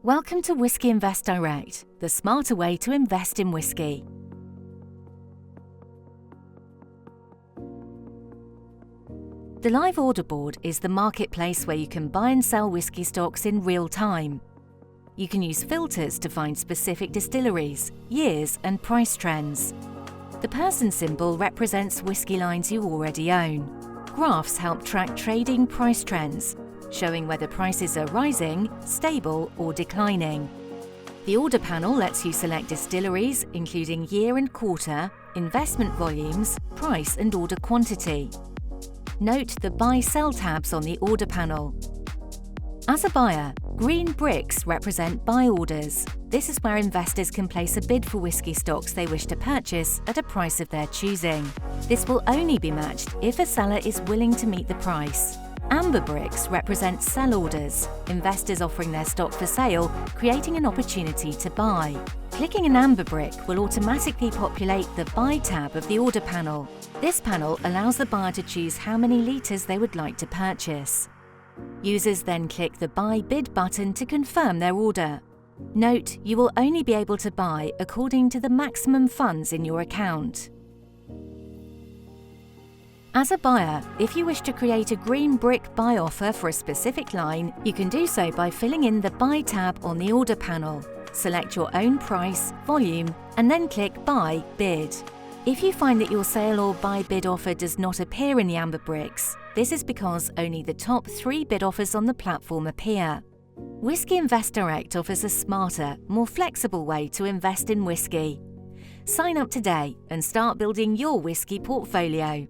Welcome to Whisky Invest Direct, the smarter way to invest in whisky. The Live Order Board is the marketplace where you can buy and sell whisky stocks in real time. You can use filters to find specific distilleries, years, and price trends. The person symbol represents whisky lines you already own. Graphs help track trading price trends, showing whether prices are rising, stable, or declining. The order panel lets you select distilleries, including year and quarter, investment volumes, price and order quantity. Note the Buy-Sell tabs on the order panel. As a buyer, green bricks represent buy orders. This is where investors can place a bid for whisky stocks they wish to purchase at a price of their choosing. This will only be matched if a seller is willing to meet the price. Amber bricks represent sell orders, investors offering their stock for sale, creating an opportunity to buy. Clicking an amber brick will automatically populate the Buy tab of the order panel. This panel allows the buyer to choose how many litres they would like to purchase. Users then click the Buy Bid button to confirm their order. Note, you will only be able to buy according to the maximum funds in your account. As a buyer, if you wish to create a green brick buy offer for a specific line, you can do so by filling in the Buy tab on the order panel. Select your own price, volume, and then click Buy Bid. If you find that your sale or buy bid offer does not appear in the amber bricks, this is because only the top 3 bid offers on the platform appear. Whisky Invest Direct offers a smarter, more flexible way to invest in whisky. Sign up today and start building your whisky portfolio.